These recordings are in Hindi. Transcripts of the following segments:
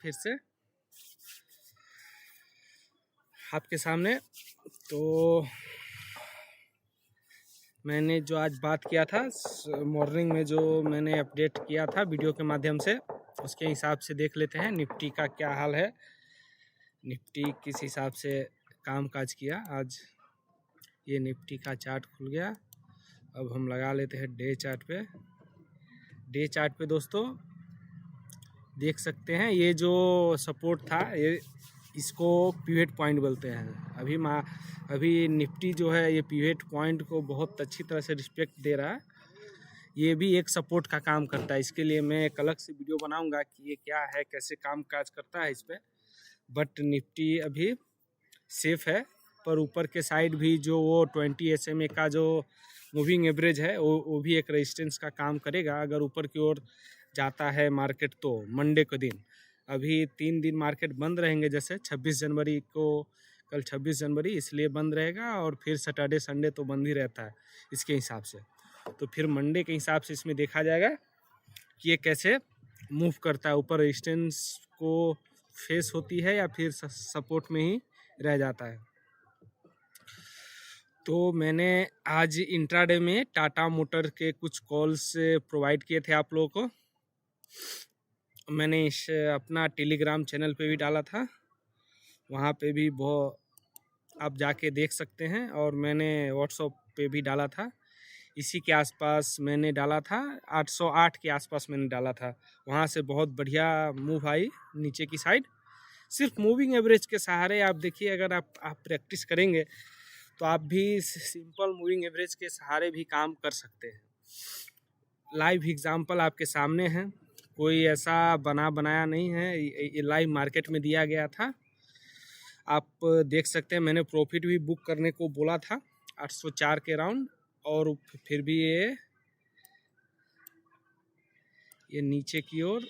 फिर से आपके सामने। तो मैंने जो आज बात किया था मॉर्निंग में, जो मैंने अपडेट किया था वीडियो के माध्यम से, उसके हिसाब से देख लेते हैं निफ्टी का क्या हाल है, निफ्टी किस हिसाब से काम काज किया आज। ये निफ्टी का चार्ट खुल गया। अब हम लगा लेते हैं डे चार्ट पे। डे चार्ट पे दोस्तों देख सकते हैं, ये जो सपोर्ट था ये, इसको पिवट पॉइंट बोलते हैं। अभी निफ्टी जो है ये पिवट पॉइंट को बहुत अच्छी तरह से रिस्पेक्ट दे रहा है। ये भी एक सपोर्ट का काम करता है। इसके लिए मैं एक अलग से वीडियो बनाऊंगा कि ये क्या है, कैसे काम काज करता है इस पर। बट निफ्टी अभी सेफ है, पर ऊपर के साइड भी जो वो 20 SMA का जो मूविंग एवरेज है वो भी एक रेजिस्टेंस का काम करेगा। अगर ऊपर की ओर जाता है मार्केट तो मंडे के दिन, अभी 3 दिन मार्केट बंद रहेंगे, जैसे 26 जनवरी को, कल 26 जनवरी इसलिए बंद रहेगा, और फिर सैटरडे संडे तो बंद ही रहता है इसके हिसाब से। तो फिर मंडे के हिसाब से इसमें देखा जाएगा कि ये कैसे मूव करता है, ऊपर रेजिस्टेंस को फेस होती है या फिर सपोर्ट में ही रह जाता है। तो मैंने आज इंट्राडे में टाटा मोटर के कुछ कॉल्स प्रोवाइड किए थे आप लोगों को। मैंने इस अपना टेलीग्राम चैनल पे भी डाला था, वहाँ पे भी बहुत आप जाके देख सकते हैं, और मैंने व्हाट्सएप पे भी डाला था। इसी के आसपास मैंने डाला था, 808 के आसपास मैंने डाला था। वहाँ से बहुत बढ़िया मूव आई नीचे की साइड। सिर्फ मूविंग एवरेज के सहारे आप देखिए, अगर आप प्रैक्टिस करेंगे तो आप भी सिंपल मूविंग एवरेज के सहारे भी काम कर सकते हैं। लाइव एग्जांपल आपके सामने है, कोई ऐसा बनाया नहीं है, ये लाइव मार्केट में दिया गया था। आप देख सकते हैं, मैंने प्रॉफिट भी बुक करने को बोला था 804 के राउंड, और फिर भी ये नीचे की ओर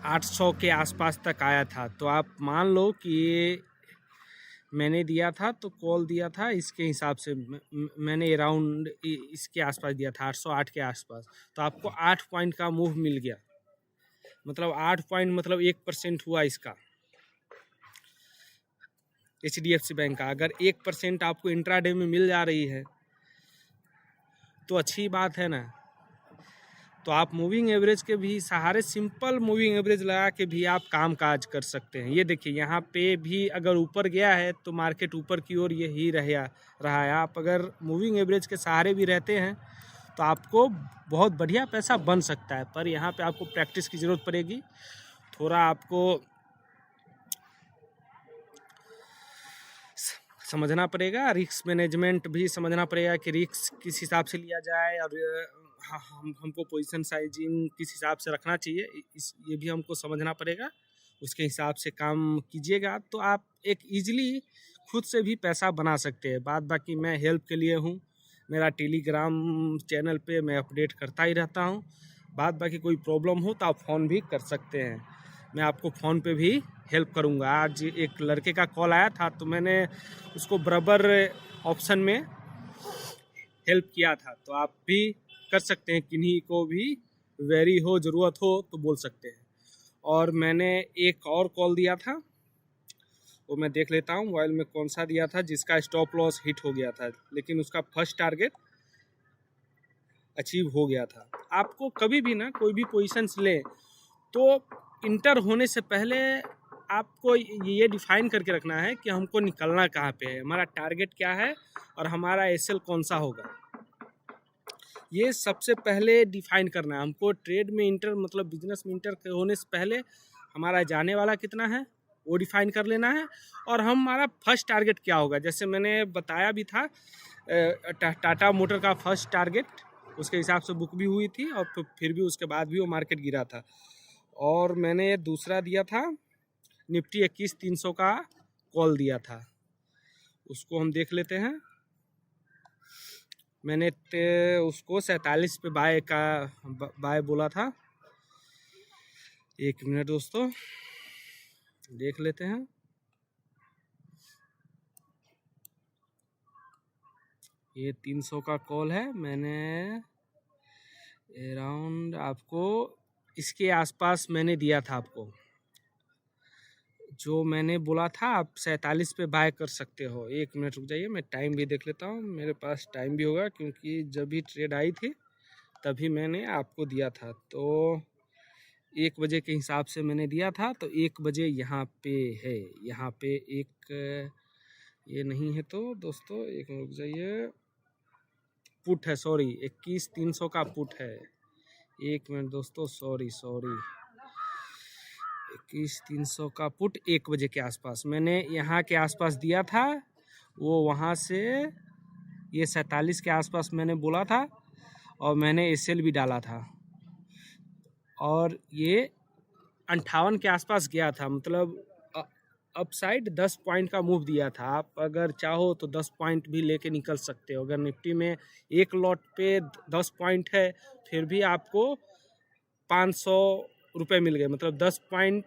800 के आसपास तक आया था। तो आप मान लो कि ये मैंने दिया था, तो कॉल दिया था इसके हिसाब से, मैंने अराउंड इसके आसपास दिया था 808 के आसपास। तो आपको 8 पॉइंट का मूव मिल गया, मतलब 8 पॉइंट मतलब 1% हुआ इसका HDFC बैंक का। अगर 1% आपको इंट्राडे में मिल जा रही है तो अच्छी बात है ना। तो आप मूविंग एवरेज के भी सहारे, सिंपल मूविंग एवरेज लगा के भी आप काम काज कर सकते हैं। ये देखिए यहाँ पे भी अगर ऊपर गया है तो मार्केट ऊपर की ओर यही रहा है। आप अगर मूविंग एवरेज के सहारे भी रहते हैं तो आपको बहुत बढ़िया पैसा बन सकता है, पर यहाँ पे आपको प्रैक्टिस की ज़रूरत पड़ेगी। थोड़ा आपको समझना पड़ेगा, रिस्क मैनेजमेंट भी समझना पड़ेगा कि रिस्क किस हिसाब से लिया जाए, और हमको पोजीशन साइजिंग किस हिसाब से रखना चाहिए, ये भी हमको समझना पड़ेगा। उसके हिसाब से काम कीजिएगा तो आप एक ईजिली खुद से भी पैसा बना सकते हैं। बाद बाकी मैं हेल्प के लिए हूँ, मेरा टेलीग्राम चैनल पे मैं अपडेट करता ही रहता हूँ। बाद बाकी कोई प्रॉब्लम हो तो आप फ़ोन भी कर सकते हैं, मैं आपको फ़ोन पे भी हेल्प करूँगा। आज एक लड़के का कॉल आया था तो मैंने उसको बराबर ऑप्शन में हेल्प किया था। तो आप भी कर सकते हैं, किन्हीं को भी वेरी हो, ज़रूरत हो तो बोल सकते हैं। और मैंने एक और कॉल दिया था, वो मैं देख लेता हूँ मोबाइल में कौन सा दिया था, जिसका स्टॉप लॉस हिट हो गया था, लेकिन उसका फर्स्ट टारगेट अचीव हो गया था। आपको कभी भी ना कोई भी पोजीशंस लें तो इंटर होने से पहले आपको ये डिफाइन करके रखना है कि हमको निकलना कहाँ पे है, हमारा टारगेट क्या है, और हमारा एसएल कौन सा होगा। ये सबसे पहले डिफाइन करना है हमको। ट्रेड में इंटर मतलब बिजनेस में इंटर होने से पहले हमारा जाने वाला कितना है वो डिफाइन कर लेना है, और हमारा फर्स्ट टारगेट क्या होगा। जैसे मैंने बताया भी था, टाटा मोटर का फर्स्ट टारगेट उसके हिसाब से बुक भी हुई थी, और फिर भी उसके बाद भी वो मार्केट गिरा था। और मैंने दूसरा दिया था निफ्टी 21,300 का कॉल दिया था, उसको हम देख लेते हैं। मैंने उसको 47 पे बाय बोला था। एक मिनट दोस्तों, देख लेते हैं। ये 300 का कॉल है, मैंने अराउंड आपको इसके आसपास मैंने दिया था आपको, जो मैंने बोला था आप 47 पे बाय कर सकते हो। 1 मिनट रुक जाइए, मैं टाइम भी देख लेता हूँ, मेरे पास टाइम भी होगा क्योंकि जब भी ट्रेड आई थी तभी मैंने आपको दिया था। तो 1 बजे के हिसाब से मैंने दिया था, तो 1 बजे यहाँ पे है, यहाँ पे एक ये नहीं है तो दोस्तों 1 मिनट रुक जाइए, पुट है, सॉरी 21,300 का पुट है। 1 मिनट दोस्तों, सॉरी 21,300 का पुट 1 बजे के आसपास मैंने यहाँ के आसपास दिया था। वो वहाँ से ये 47 के आसपास मैंने बोला था और मैंने एसएल भी डाला था और ये 58 के आसपास गया था, मतलब अपसाइड 10 पॉइंट का मूव दिया था। आप अगर चाहो तो 10 पॉइंट भी लेके निकल सकते हो। अगर निफ्टी में एक लॉट पे 10 पॉइंट है फिर भी आपको 500 रुपये मिल गए, मतलब 10 पॉइंट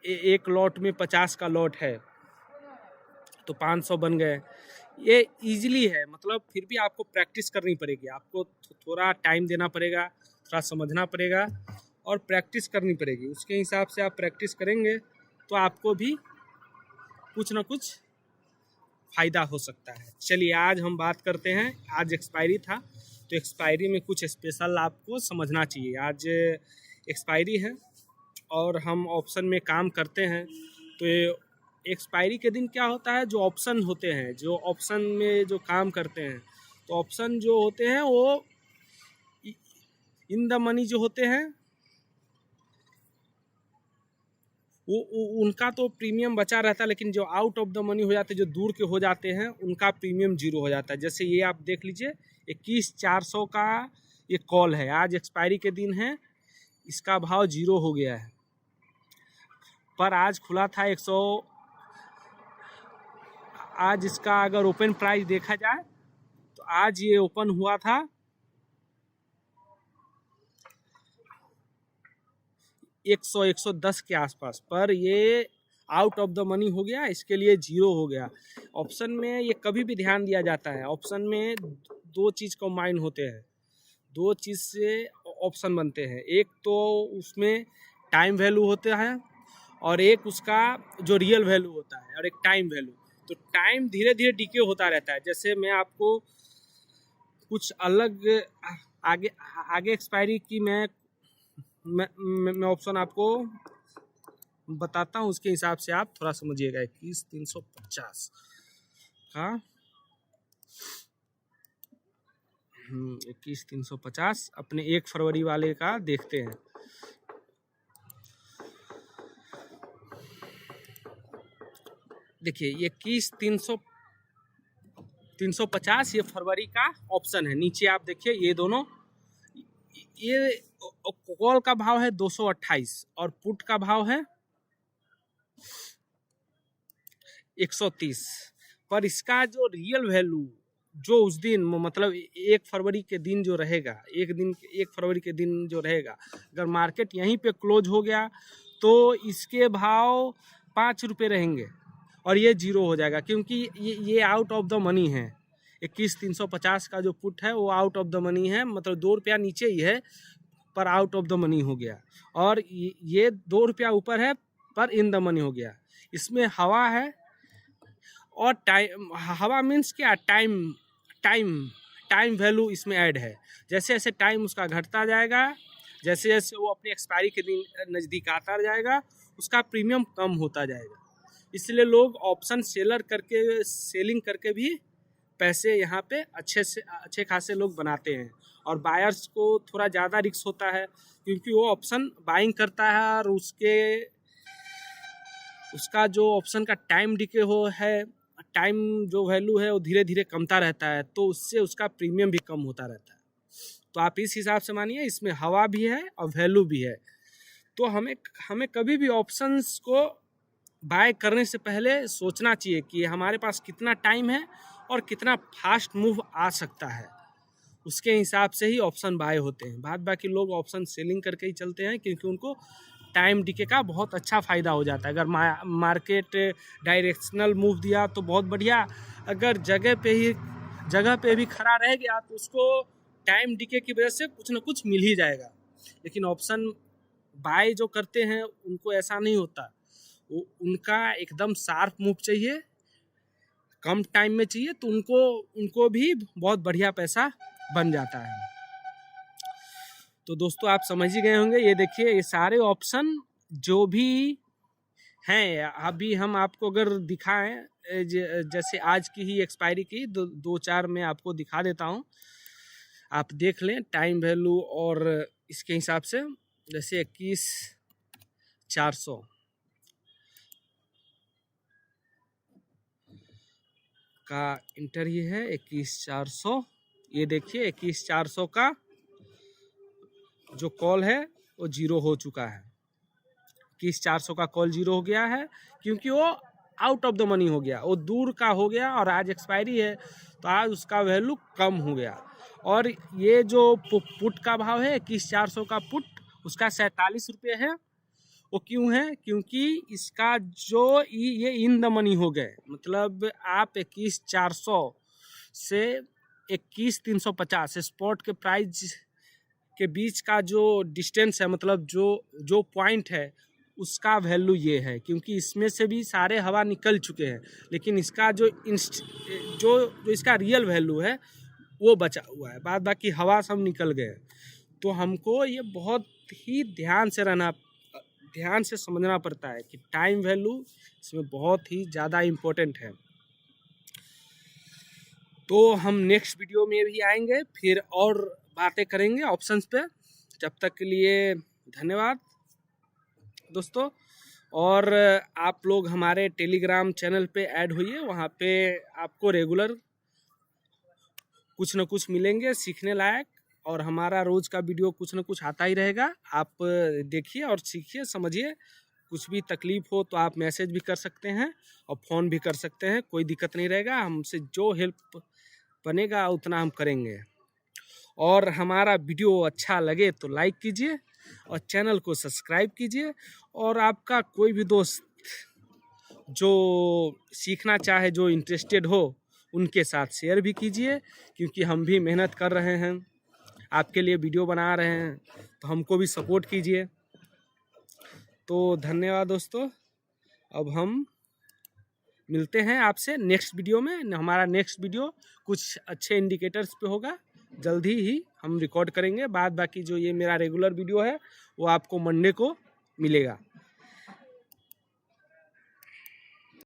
एक लॉट में 50 का लॉट है तो 500 बन गए। ये इजीली है, मतलब फिर भी आपको प्रैक्टिस करनी पड़ेगी, आपको थोड़ा टाइम देना पड़ेगा, थोड़ा समझना पड़ेगा और प्रैक्टिस करनी पड़ेगी। उसके हिसाब से आप प्रैक्टिस करेंगे तो आपको भी कुछ ना कुछ फ़ायदा हो सकता है। चलिए आज हम बात करते हैं, आज एक्सपायरी था तो एक्सपायरी में कुछ स्पेशल आपको समझना चाहिए। आज एक्सपायरी है और हम ऑप्शन में काम करते हैं, तो एक्सपायरी के दिन क्या होता है, जो ऑप्शन होते हैं, जो ऑप्शन में जो काम करते हैं, तो ऑप्शन जो होते हैं वो इन द मनी जो होते हैं वो उनका तो प्रीमियम बचा रहता है, लेकिन जो आउट ऑफ द मनी हो जाते हैं, जो दूर के हो जाते हैं, उनका प्रीमियम 0 हो जाता है। जैसे ये आप देख लीजिए 21,400 का ये कॉल है, आज एक्सपायरी के दिन है, इसका भाव 0 हो गया है, पर आज खुला था 100। आज इसका अगर ओपन प्राइस देखा जाए तो आज ये ओपन हुआ था 100-110 के आसपास, पर ये आउट ऑफ द मनी हो गया, इसके लिए 0 हो गया। ऑप्शन में ये कभी भी ध्यान दिया जाता है, ऑप्शन में 2 चीज़ कंबाइन होते हैं, 2 चीज़ से ऑप्शन बनते हैं। एक तो उसमें टाइम वैल्यू होता है और एक उसका जो रियल वैल्यू होता है, और एक टाइम वैल्यू। तो टाइम धीरे धीरे डीके होता रहता है। जैसे मैं आपको कुछ अलग आगे आगे एक्सपायरी की मैं ऑप्शन आपको बताता हूँ, उसके हिसाब से आप थोड़ा समझिएगा। 21,350 का 21,350 अपने 1 फरवरी वाले का देखते हैं। देखिए ये 21,350 ये फरवरी का ऑप्शन है। नीचे आप देखिए ये दोनों, ये कॉल का भाव है 228 और पुट का भाव है 130, पर इसका जो रियल वैल्यू जो उस दिन, मतलब 1 फरवरी के दिन जो रहेगा, 1 फरवरी के दिन जो रहेगा, अगर मार्केट यहीं पे क्लोज हो गया तो इसके भाव 5 रुपये रहेंगे और ये 0 हो जाएगा, क्योंकि ये आउट ऑफ द मनी है। 21,350 का जो पुट है वो आउट ऑफ द मनी है, मतलब 2 रुपया नीचे ही है पर आउट ऑफ द मनी हो गया, और ये 2 रुपया ऊपर है पर इन द मनी हो गया। इसमें हवा है और टाइम, हवा मीन्स क्या, टाइम वैल्यू इसमें ऐड है। जैसे जैसे टाइम उसका घटता जाएगा, जैसे जैसे वो अपने एक्सपायरी के दिन नज़दीक आता जाएगा, उसका प्रीमियम कम होता जाएगा। इसलिए लोग ऑप्शन सेलिंग करके भी पैसे यहाँ पे अच्छे खासे लोग बनाते हैं, और बायर्स को थोड़ा ज़्यादा रिस्क होता है क्योंकि वो ऑप्शन बाइंग करता है और उसका जो ऑप्शन का टाइम डिके है, टाइम जो वैल्यू है वो धीरे धीरे कमता रहता है, तो उससे उसका प्रीमियम भी कम होता रहता है। तो आप इस हिसाब से मानिए, इसमें हवा भी है और वैल्यू भी है। तो हमें कभी भी ऑप्शंस को बाय करने से पहले सोचना चाहिए कि हमारे पास कितना टाइम है और कितना फास्ट मूव आ सकता है, उसके हिसाब से ही ऑप्शन बाय होते हैं। बाद बाकी लोग ऑप्शन सेलिंग करके ही चलते हैं क्योंकि उनको टाइम डिके का बहुत अच्छा फ़ायदा हो जाता है। अगर मार्केट डायरेक्शनल मूव दिया तो बहुत बढ़िया, अगर जगह पे भी खड़ा रह गया तो उसको टाइम डीके की वजह से कुछ ना कुछ मिल ही जाएगा। लेकिन ऑप्शन बाय जो करते हैं उनको ऐसा नहीं होता, वो उनका एकदम शार्प मूव चाहिए, कम टाइम में चाहिए, तो उनको भी बहुत बढ़िया पैसा बन जाता है। तो दोस्तों आप समझ ही गए होंगे, ये देखिए ये सारे ऑप्शन जो भी हैं, अभी हम आपको अगर दिखाएं, जैसे आज की ही एक्सपायरी की दो चार मैं आपको दिखा देता हूं, आप देख लें टाइम वैल्यू और इसके हिसाब से। जैसे 21,400 का इंटर ये है, 21,400, ये देखिए 21,400 का जो कॉल है वो जीरो हो चुका है। 21,400 का कॉल जीरो हो गया है क्योंकि वो आउट ऑफ द मनी हो गया, वो दूर का हो गया और आज एक्सपायरी है तो आज उसका वैल्यू कम हो गया। और ये जो पुट का भाव है 21,400 का पुट, उसका 47 रुपये है। वो क्यों है? क्योंकि इसका जो ये इन द मनी हो गए, मतलब आप 21,400 से 21,350 स्पॉट के प्राइस के बीच का जो डिस्टेंस है, मतलब जो पॉइंट है उसका वैल्यू ये है। क्योंकि इसमें से भी सारे हवा निकल चुके हैं, लेकिन इसका जो इसका रियल वैल्यू है वो बचा हुआ है, बाद बाकी हवा सब निकल गए। तो हमको ये बहुत ही ध्यान से समझना पड़ता है कि टाइम वैल्यू इसमें बहुत ही ज़्यादा इम्पोर्टेंट है। तो हम नेक्स्ट वीडियो में भी आएंगे, फिर और बातें करेंगे ऑप्शंस पे। जब तक के लिए धन्यवाद दोस्तों। और आप लोग हमारे टेलीग्राम चैनल पे ऐड होइए, वहाँ पे आपको रेगुलर कुछ न कुछ मिलेंगे सीखने लायक, और हमारा रोज़ का वीडियो कुछ न कुछ आता ही रहेगा। आप देखिए और सीखिए, समझिए। कुछ भी तकलीफ़ हो तो आप मैसेज भी कर सकते हैं और फ़ोन भी कर सकते हैं, कोई दिक्कत नहीं रहेगा। हमसे जो हेल्प बनेगा उतना हम करेंगे। और हमारा वीडियो अच्छा लगे तो लाइक कीजिए और चैनल को सब्सक्राइब कीजिए। और आपका कोई भी दोस्त जो सीखना चाहे, जो इंटरेस्टेड हो, उनके साथ शेयर भी कीजिए, क्योंकि हम भी मेहनत कर रहे हैं, आपके लिए वीडियो बना रहे हैं, तो हमको भी सपोर्ट कीजिए। तो धन्यवाद दोस्तों। अब हम मिलते हैं आपसे नेक्स्ट वीडियो में। हमारा नेक्स्ट वीडियो कुछ अच्छे इंडिकेटर्स पे होगा, जल्दी ही हम रिकॉर्ड करेंगे। बाद बाकी जो ये मेरा रेगुलर वीडियो है वो आपको मंडे को मिलेगा।